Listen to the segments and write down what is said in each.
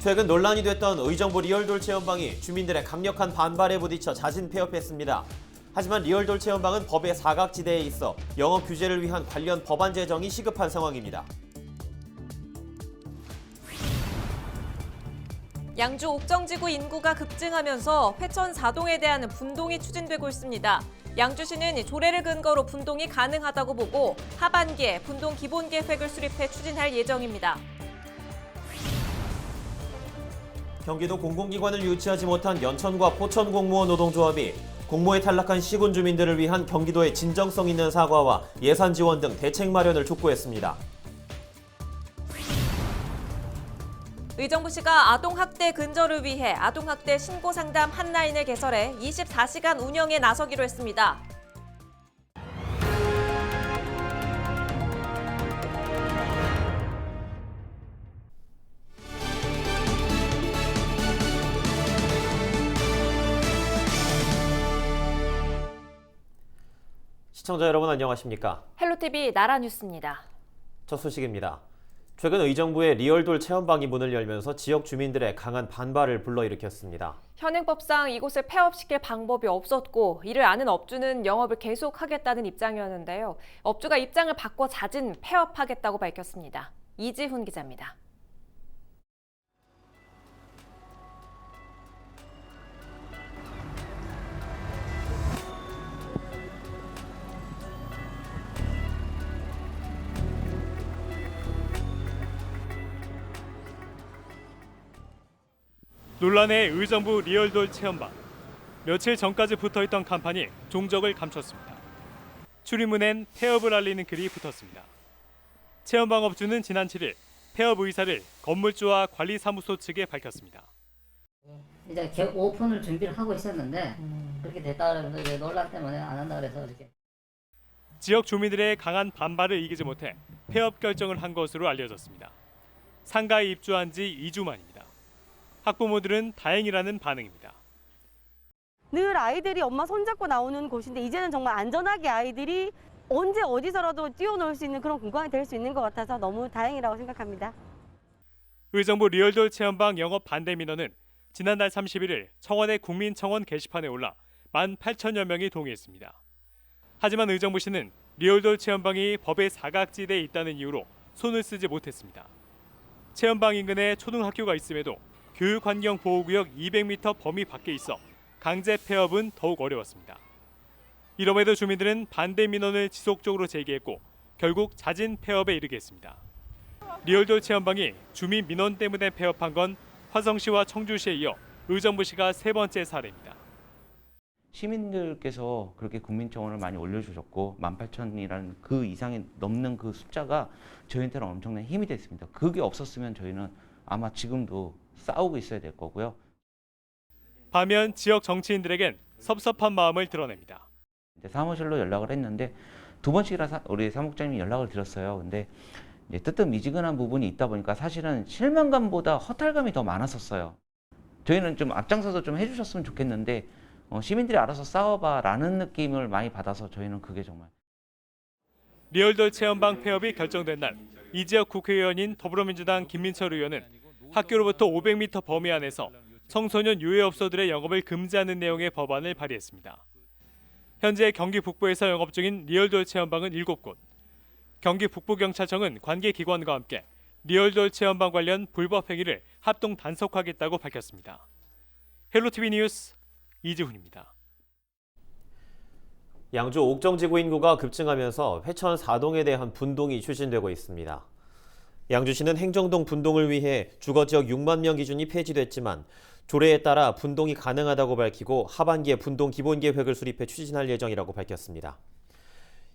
최근 논란이 됐던 의정부 리얼돌 체험방이 주민들의 강력한 반발에 부딪혀 자진 폐업했습니다. 하지만 리얼돌 체험방은 법의 사각지대에 있어 영업 규제를 위한 관련 법안 제정이 시급한 상황입니다. 양주 옥정지구 인구가 급증하면서 회천 4동에 대한 분동이 추진되고 있습니다. 양주시는 조례를 근거로 분동이 가능하다고 보고 하반기에 분동 기본 계획을 수립해 추진할 예정입니다. 경기도 공공기관을 유치하지 못한 연천과 포천 공무원 노동조합이 공모에 탈락한 시군 주민들을 위한 경기도의 진정성 있는 사과와 예산 지원 등 대책 마련을 촉구했습니다. 의정부시가 아동학대 근절을 위해 아동학대 신고상담 핫라인을 개설해 24시간 운영에 나서기로 했습니다. 시청자 여러분 안녕하십니까? 헬로티비 나라뉴스입니다. 첫 소식입니다. 최근 의정부의 리얼돌 체험방이 문을 열면서 지역 주민들의 강한 반발을 불러일으켰습니다. 현행법상 이곳을 폐업시킬 방법이 없었고 이를 아는 업주는 영업을 계속하겠다는 입장이었는데요. 업주가 입장을 바꿔 자진 폐업하겠다고 밝혔습니다. 이지훈 기자입니다. 논란의 의정부 리얼돌 체험방. 며칠 전까지 붙어있던 간판이 종적을 감췄습니다. 출입문엔 폐업을 알리는 글이 붙었습니다. 체험방 업주는 지난 7일 폐업 의사를 건물주와 관리사무소 측에 밝혔습니다. 이제 오픈을 준비를 하고 있었는데 그렇게 됐다 그러면서 이제 논란 때문에 안 한다 그래서 이렇게. 지역 주민들의 강한 반발을 이기지 못해 폐업 결정을 한 것으로 알려졌습니다. 상가에 입주한 지 2주 만입니다. 학부모들은 다행이라는 반응입니다. 늘 아이들이 엄마 손잡고 나오는 곳인데 이제는 정말 안전하게 아이들이 언제 어디서라도 뛰어놀 수 있는 그런 공간이 될 수 있는 것 같아서 너무 다행이라고 생각합니다. 의정부 리얼돌 체험방 영업 반대 민원은 지난달 31일 청원의 국민청원 게시판에 올라 18,000여 명이 동의했습니다. 하지만 의정부시는 리얼돌 체험방이 법의 사각지대에 있다는 이유로 손을 쓰지 못했습니다. 체험방 인근에 초등학교가 있음에도 교육환경보호구역 200m 범위 밖에 있어 강제 폐업은 더욱 어려웠습니다. 이럼에도 주민들은 반대 민원을 지속적으로 제기했고 결국 자진 폐업에 이르게 했습니다. 리얼돌 체험방이 주민 민원 때문에 폐업한 건 화성시와 청주시에 이어 의정부시가 세 번째 사례입니다. 시민들께서 그렇게 국민청원을 많이 올려주셨고 18,000이라는 그 이상이 넘는 그 숫자가 저희한테는 엄청난 힘이 됐습니다. 그게 없었으면 저희는 아마 지금도 싸우고 있어야 될 거고요. 반면 지역 정치인들에겐 섭섭한 마음을 드러냅니다. 사무실로 연락을 했는데 두 번씩이나 우리 사무국장님이 연락을 드렸어요. 근데 이제 뜨뜻미지근한 부분이 있다 보니까 사실은 실망감보다 허탈감이 더 많았었어요. 저희는 좀 앞장서서 좀 해주셨으면 좋겠는데 시민들이 알아서 싸워봐라는 느낌을 많이 받아서 저희는 그게 정말. 리얼돌 체험방 폐업이 결정된 날 이 지역 국회의원인 더불어민주당 김민철 의원은 학교로부터 500m 범위 안에서 청소년 유해업소들의 영업을 금지하는 내용의 법안을 발의했습니다. 현재 경기 북부에서 영업 중인 리얼돌 체험방은 7곳. 경기 북부경찰청은 관계기관과 함께 리얼돌 체험방 관련 불법 행위를 합동 단속하겠다고 밝혔습니다. 헬로티비 뉴스 이지훈입니다. 양주 옥정지구 인구가 급증하면서 회천 4동에 대한 분동이 추진되고 있습니다. 양주시는 행정동 분동을 위해 주거지역 6만 명 기준이 폐지됐지만 조례에 따라 분동이 가능하다고 밝히고 하반기에 분동 기본계획을 수립해 추진할 예정이라고 밝혔습니다.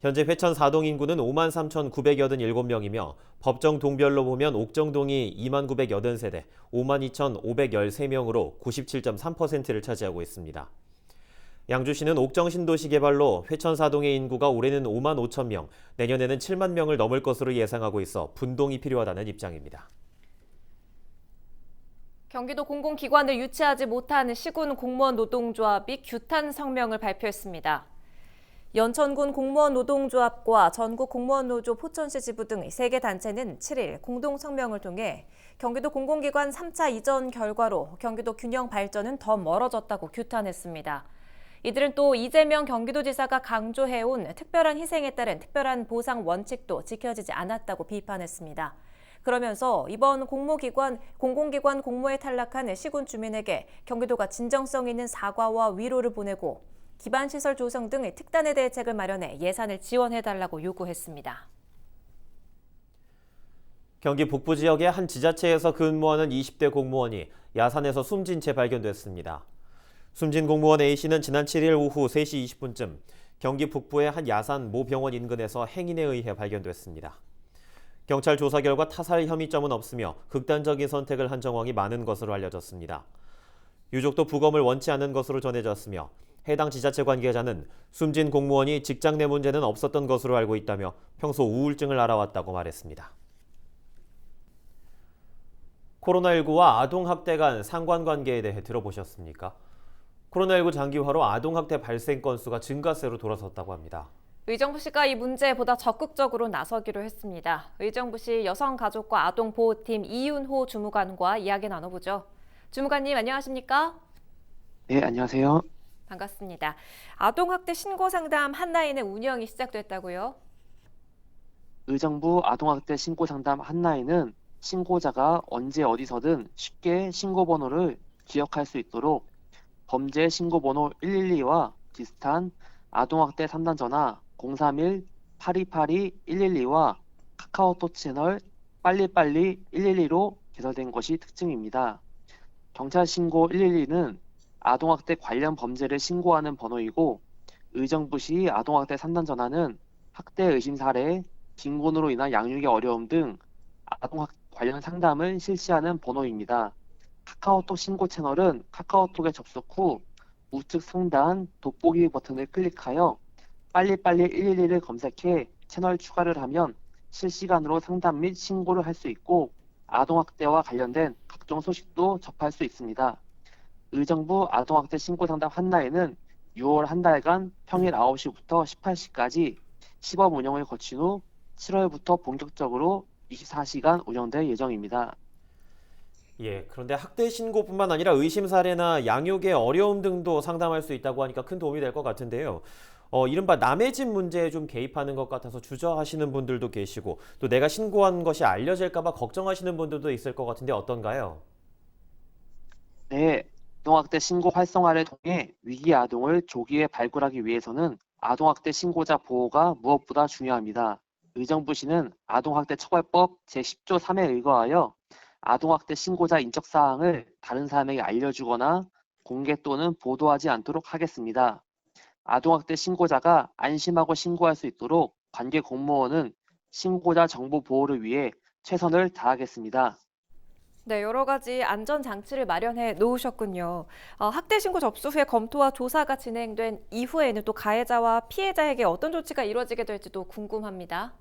현재 회천 4동 인구는 53,987명이며 법정 동별로 보면 옥정동이 29,080세대, 52,513명으로 97.3%를 차지하고 있습니다. 양주시는 옥정 신도시 개발로 회천 4동의 인구가 올해는 5만 5천 명, 내년에는 7만 명을 넘을 것으로 예상하고 있어 분동이 필요하다는 입장입니다. 경기도 공공기관을 유치하지 못한 시군 공무원 노동조합이 규탄 성명을 발표했습니다. 연천군 공무원 노동조합과 전국 공무원 노조 포천시 지부 등 3개 단체는 7일 공동 성명을 통해 경기도 공공기관 3차 이전 결과로 경기도 균형 발전은 더 멀어졌다고 규탄했습니다. 이들은 또 이재명 경기도지사가 강조해온 특별한 희생에 따른 특별한 보상 원칙도 지켜지지 않았다고 비판했습니다. 그러면서 이번 공공기관 공모에 탈락한 시군 주민에게 경기도가 진정성 있는 사과와 위로를 보내고 기반시설 조성 등 특단의 대책을 마련해 예산을 지원해달라고 요구했습니다. 경기 북부 지역의 한 지자체에서 근무하는 20대 공무원이 야산에서 숨진 채 발견됐습니다. 숨진 공무원 A씨는 지난 7일 오후 3시 20분쯤 경기 북부의 한 야산 모 병원 인근에서 행인에 의해 발견됐습니다. 경찰 조사 결과 타살 혐의점은 없으며 극단적인 선택을 한 정황이 많은 것으로 알려졌습니다. 유족도 부검을 원치 않는 것으로 전해졌으며 해당 지자체 관계자는 숨진 공무원이 직장 내 문제는 없었던 것으로 알고 있다며 평소 우울증을 앓아왔다고 말했습니다. 코로나19와 아동학대 간 상관관계에 대해 들어보셨습니까? 코로나19 장기화로 아동학대 발생 건수가 증가세로 돌아섰다고 합니다. 의정부시가 이 문제에 보다 적극적으로 나서기로 했습니다. 의정부시 여성가족과 아동보호팀 이윤호 주무관과 이야기 나눠보죠. 주무관님 안녕하십니까? 네, 안녕하세요. 반갑습니다. 아동학대 신고상담 한라인의 운영이 시작됐다고요? 의정부 아동학대 신고상담 한라인은 신고자가 언제 어디서든 쉽게 신고번호를 기억할 수 있도록 범죄 신고번호 112와 비슷한 아동학대 3단 전화 031-8282-112와 카카오톡 채널 빨리빨리 112로 개설된 것이 특징입니다. 경찰 신고 112는 아동학대 관련 범죄를 신고하는 번호이고 의정부시 아동학대 3단 전화는 학대 의심 사례, 빈곤으로 인한 양육의 어려움 등 아동학대 관련 상담을 실시하는 번호입니다. 카카오톡 신고 채널은 카카오톡에 접속 후 우측 상단 돋보기 버튼을 클릭하여 빨리빨리 112를 검색해 채널 추가를 하면 실시간으로 상담 및 신고를 할 수 있고 아동학대와 관련된 각종 소식도 접할 수 있습니다. 의정부 아동학대 신고상담 한라인은 6월 한 달간 평일 9시부터 18시까지 시범 운영을 거친 후 7월부터 본격적으로 24시간 운영될 예정입니다. 그런데 학대 신고뿐만 아니라 의심 사례나 양육의 어려움 등도 상담할 수 있다고 하니까 큰 도움이 될 것 같은데요. 이른바 남의 집 문제에 좀 개입하는 것 같아서 주저하시는 분들도 계시고 또 내가 신고한 것이 알려질까 봐 걱정하시는 분들도 있을 것 같은데 어떤가요? 네, 아동학대 신고 활성화를 통해 위기 아동을 조기에 발굴하기 위해서는 아동학대 신고자 보호가 무엇보다 중요합니다. 의정부시는 아동학대 처벌법 제10조 3에 의거하여 아동학대 신고자 인적사항을 다른 사람에게 알려주거나 공개 또는 보도하지 않도록 하겠습니다. 아동학대 신고자가 안심하고 신고할 수 있도록 관계 공무원은 신고자 정보 보호를 위해 최선을 다하겠습니다. 네, 여러 가지 안전장치를 마련해 놓으셨군요. 학대 신고 접수 후에 검토와 조사가 진행된 이후에는 또 가해자와 피해자에게 어떤 조치가 이루어지게 될지도 궁금합니다.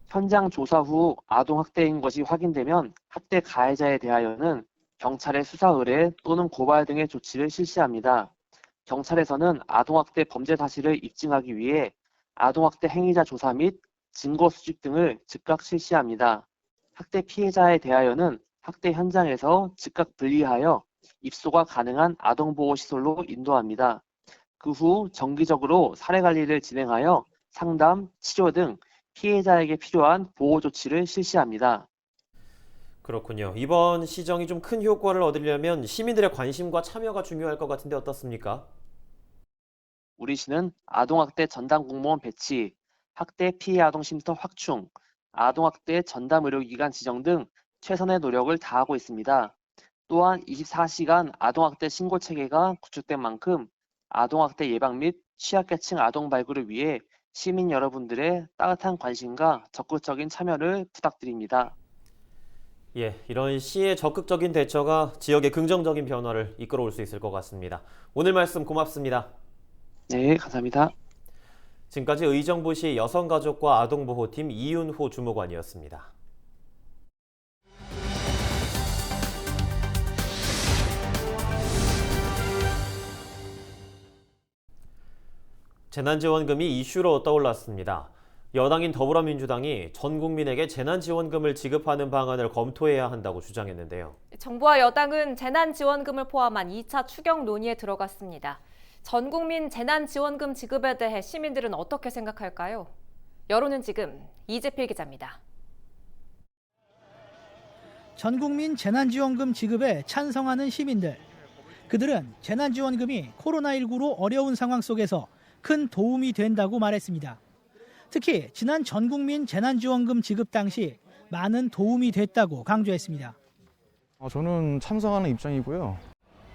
현장 조사 후 아동학대인 것이 확인되면 학대 가해자에 대하여는 경찰의 수사 의뢰 또는 고발 등의 조치를 실시합니다. 경찰에서는 아동학대 범죄 사실을 입증하기 위해 아동학대 행위자 조사 및 증거 수집 등을 즉각 실시합니다. 학대 피해자에 대하여는 학대 현장에서 즉각 분리하여 입소가 가능한 아동보호시설로 인도합니다. 그 후 정기적으로 사례 관리를 진행하여 상담, 치료 등 피해자에게 필요한 보호 조치를 실시합니다. 그렇군요. 이번 시정이 좀 큰 효과를 얻으려면 시민들의 관심과 참여가 중요할 것 같은데 어떻습니까? 우리 시는 아동학대 전담 공무원 배치, 학대 피해 아동 쉼터 확충, 아동학대 전담 의료기관 지정 등 최선의 노력을 다하고 있습니다. 또한 24시간 아동학대 신고 체계가 구축된 만큼 아동학대 예방 및 취약계층 아동 발굴을 위해 시민 여러분들의 따뜻한 관심과 적극적인 참여를 부탁드립니다. 이런 시의 적극적인 대처가 지역의 긍정적인 변화를 이끌어올 수 있을 것 같습니다. 오늘 말씀 고맙습니다. 네, 감사합니다. 지금까지 의정부시 여성가족과 아동보호팀 이윤호 주무관이었습니다. 재난지원금이 이슈로 떠올랐습니다. 여당인 더불어민주당이 전 국민에게 재난지원금을 지급하는 방안을 검토해야 한다고 주장했는데요. 정부와 여당은 재난지원금을 포함한 2차 추경 논의에 들어갔습니다. 전 국민 재난지원금 지급에 대해 시민들은 어떻게 생각할까요? 여론은 지금 이재필 기자입니다. 전 국민 재난지원금 지급에 찬성하는 시민들. 그들은 재난지원금이 코로나19로 어려운 상황 속에서 큰 도움이 된다고 말했습니다. 특히 지난 전 국민 재난지원금 지급 당시 많은 도움이 됐다고 강조했습니다. 저는 찬성하는 입장이고요.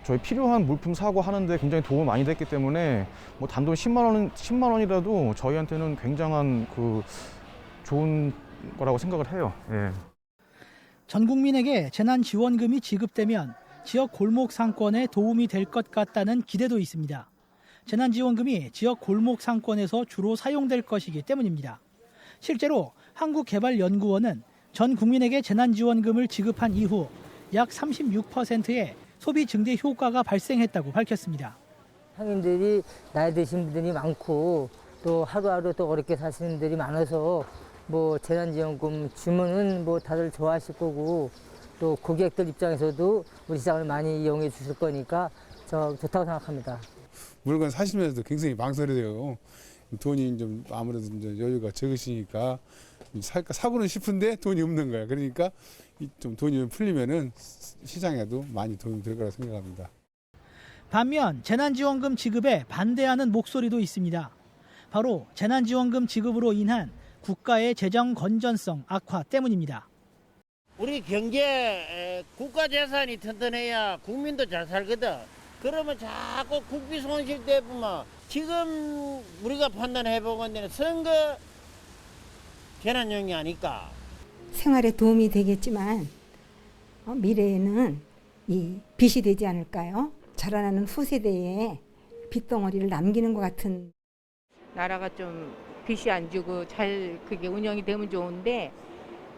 저희 필요한 물품 사고 하는데 굉장히 도움이 많이 됐기 때문에 뭐 단돈 10만 원이라도 저희한테는 굉장한 좋은 거라고 생각을 해요. 예. 전 국민에게 재난지원금이 지급되면 지역 골목 상권에 도움이 될 것 같다는 기대도 있습니다. 재난지원금이 지역 골목 상권에서 주로 사용될 것이기 때문입니다. 실제로 한국개발연구원은 전 국민에게 재난지원금을 지급한 이후 약 36%의 소비 증대 효과가 발생했다고 밝혔습니다. 상인들이 나이 드신 분들이 많고 또 하루하루 또 어렵게 사시는 분들이 많아서 뭐 재난지원금 주면은 뭐 다들 좋아하실 거고 또 고객들 입장에서도 우리 시장을 많이 이용해 주실 거니까 저 좋다고 생각합니다. 물건 사시면서도 굉장히 망설여요. 돈이 좀 아무래도 좀 여유가 적으시니까 사고는 싶은데 돈이 없는 거야. 그러니까 좀 돈이 풀리면은 시장에도 많이 도움이 될 거라 생각합니다. 반면 재난지원금 지급에 반대하는 목소리도 있습니다. 바로 재난지원금 지급으로 인한 국가의 재정 건전성 악화 때문입니다. 우리 경제 국가 재산이 튼튼해야 국민도 잘 살거든. 그러면 자꾸 국비 손실 때 보면 지금 우리가 판단해 보건데 선거 재난용이 아닐까. 생활에 도움이 되겠지만 미래에는 이 빚이 되지 않을까요? 자라나는 후세대에 빚덩어리를 남기는 것 같은. 나라가 좀 빚이 안 주고 잘 그게 운영이 되면 좋은데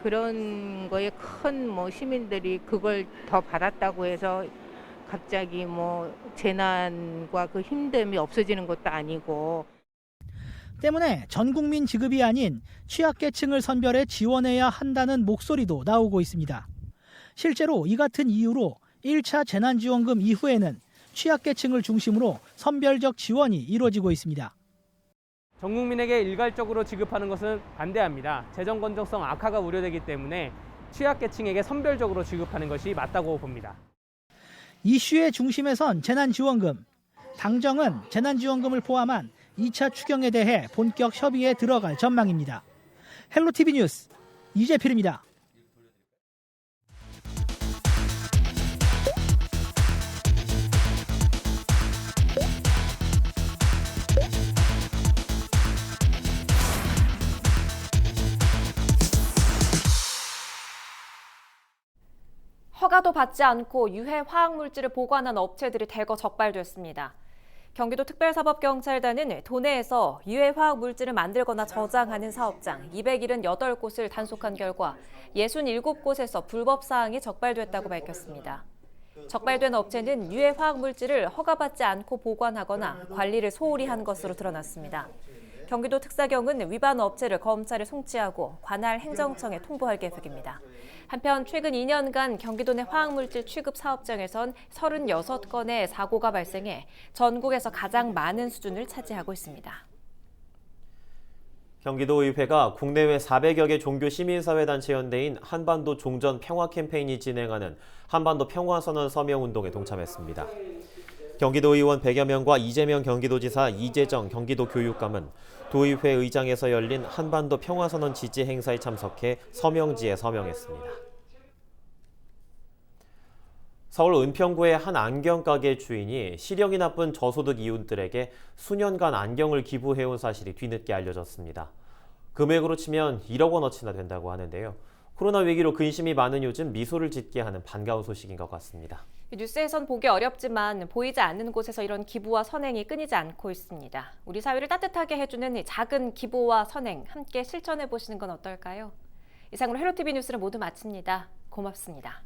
그런 거에 큰 뭐 시민들이 그걸 더 받았다고 해서 갑자기 뭐 재난과 그 힘듦이 없어지는 것도 아니고. 때문에 전 국민 지급이 아닌 취약계층을 선별해 지원해야 한다는 목소리도 나오고 있습니다. 실제로 이 같은 이유로 1차 재난지원금 이후에는 취약계층을 중심으로 선별적 지원이 이루어지고 있습니다. 전 국민에게 일괄적으로 지급하는 것은 반대합니다. 재정 건전성 악화가 우려되기 때문에 취약계층에게 선별적으로 지급하는 것이 맞다고 봅니다. 이슈의 중심에 선 재난지원금. 당정은 재난지원금을 포함한 2차 추경에 대해 본격 협의에 들어갈 전망입니다. 헬로티비 뉴스 이재필입니다. 허가도 받지 않고 유해 화학물질을 보관한 업체들이 대거 적발됐습니다. 경기도 특별사법경찰단은 도내에서 유해 화학물질을 만들거나 저장하는 사업장 278곳을 단속한 결과 67곳에서 불법 사항이 적발됐다고 밝혔습니다. 적발된 업체는 유해 화학물질을 허가받지 않고 보관하거나 관리를 소홀히 한 것으로 드러났습니다. 경기도 특사경은 위반 업체를 검찰에 송치하고 관할 행정청에 통보할 계획입니다. 한편 최근 2년간 경기도 내 화학물질 취급 사업장에선 36건의 사고가 발생해 전국에서 가장 많은 수준을 차지하고 있습니다. 경기도의회가 국내외 400여 개 종교 시민사회단체 연대인 한반도 종전 평화 캠페인이 진행하는 한반도 평화선언 서명운동에 동참했습니다. 경기도 의원 100여 명과 이재명 경기도지사, 이재정 경기도 교육감은 도의회 의장에서 열린 한반도 평화선언 지지 행사에 참석해 서명지에 서명했습니다. 서울 은평구의 한 안경가게 주인이 시력이 나쁜 저소득 이웃들에게 수년간 안경을 기부해온 사실이 뒤늦게 알려졌습니다. 금액으로 치면 1억 원어치나 된다고 하는데요. 코로나 위기로 근심이 많은 요즘 미소를 짓게 하는 반가운 소식인 것 같습니다. 뉴스에선 보기 어렵지만 보이지 않는 곳에서 이런 기부와 선행이 끊이지 않고 있습니다. 우리 사회를 따뜻하게 해주는 작은 기부와 선행 함께 실천해 보시는 건 어떨까요? 이상으로 헬로티비 뉴스를 모두 마칩니다. 고맙습니다.